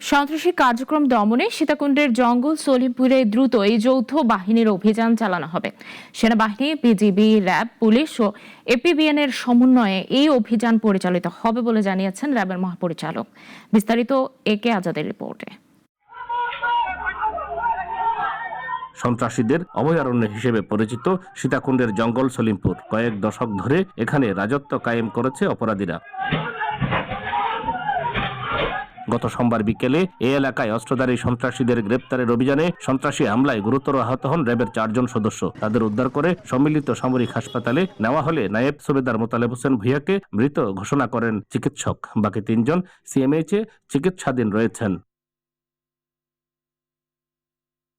সন্ত্রাসী কার্যক্রম দমনে সীতাকুণ্ডের জঙ্গল সলিমপুরে দ্রুত এই যৌথ বাহিনীর অভিযান চালানো হবে। সেনাবাহিনী, বিজিবি, র্যাব, পুলিশ ও এপিবিএন এর সমন্বয়ে এই অভিযান পরিচালিত হবে বলে জানিয়েছেন র্যাবের মহাপরিচালক। বিস্তারিত একে আজাদের রিপোর্টে। সন্ত্রাসীদের অভয়ারণ্য হিসেবে পরিচিত সীতাকুণ্ডের জঙ্গল সলিমপুর কয়েক দশক ধরে এখানে রাজত্ব কায়েম করেছে অপরাধীরা। গত সোমবার বিকেলে এই এলাকায় অস্ত্রধারী সন্ত্রাসীদের গ্রেপ্তারের অভিযানে সন্ত্রাসী হামলায় গুরুতর আহত হন র্যাবের 4 জন সদস্য। তাদের উদ্ধার করে সম্মিলিত সামরিক হাসপাতালে নেওয়া হলে নায়েব সুবেদার মোতালেব হোসেন ভূঁইয়াকে মৃত ঘোষণা করেন চিকিৎসক। বাকি 3 জন সিএমএইচে চিকিৎসাধীন রয়েছেন।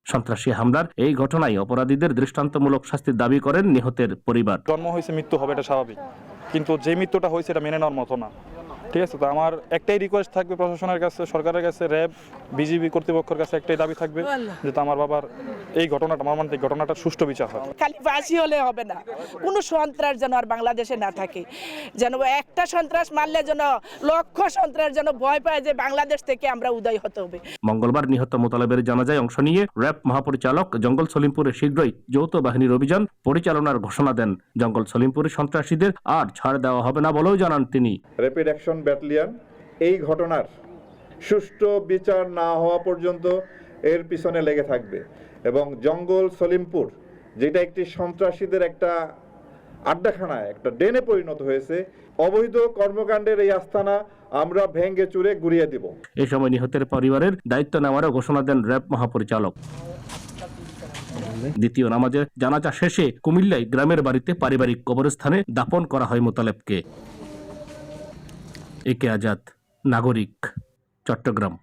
সন্ত্রাসী হামলার এই ঘটনায় অপরাধীদের দৃষ্টান্তমূলক শাস্তির দাবি করেন নিহতের পরিবার। জন্ম হয়েছে, মৃত্যু হবে, এটা স্বাভাবিক, কিন্তু যে মৃত্যুটা হয়েছে এটা মেনে নেওয়ার মতো না। ঠিক আছে, তো আমার একটাই রিকোয়েস্ট থাকবে প্রশাসনের কাছে, সরকারের কাছে, র্যাব, বিজিবি কর্তৃপক্ষের কাছে একটাই দাবি থাকবে যে আমার বাবার এই ঘটনাটা, মর্মান্তিক ঘটনাটা সুষ্ঠু বিচার হয়। খালি ফাঁসি হলে হবে না, কোনো সন্ত্রাস যেন আর বাংলাদেশে না থাকে, যেন একটা সন্ত্রাস মারলে যেন লক্ষ সন্ত্রাস যেন ভয় পায় যে বাংলাদেশ থেকে আমরা উদয় হতে হবে। মঙ্গলবার নিহত মোতালেবের জানাজায় অংশ নিয়ে র্যাব মহাপরিচালক জঙ্গল সলিমপুরে শীঘ্রই যৌথ বাহিনীর অভিযান পরিচালনার ঘোষণা দেন। জঙ্গল সলিমপুরে সন্ত্রাসীদের আর ছাড় দেওয়া হবে না বলেও জানান তিনি। র্যাপিড অ্যাকশন ব্যাটালিয়ন এই ঘটনার সুষ্ঠু বিচার না হওয়া পর্যন্ত এর পিছনে লেগে থাকবে এবং জঙ্গল সলিমপুর যেটা একটি সন্ত্রাসীদের একটা আড্ডাখানায়, একটা ডেনে পরিণত হয়েছে, অবৈধ কর্মকাণ্ডের এই আস্তানা আমরা ভেঙে চুরে গুড়িয়ে দিব। এই সময় নিহতের পরিবারের দায়িত্ব নেওয়ারও ঘোষণা দেন র্যাব মহাপরিচালক। দ্বিতীয় নামাজে জানাজা শেষে কুমিল্লায় গ্রামের বাড়িতে পারিবারিক কবরস্থানে দাফন করা হয় মোতালেবকে। একে আজাদ, নাগরিক, চট্টগ্রাম।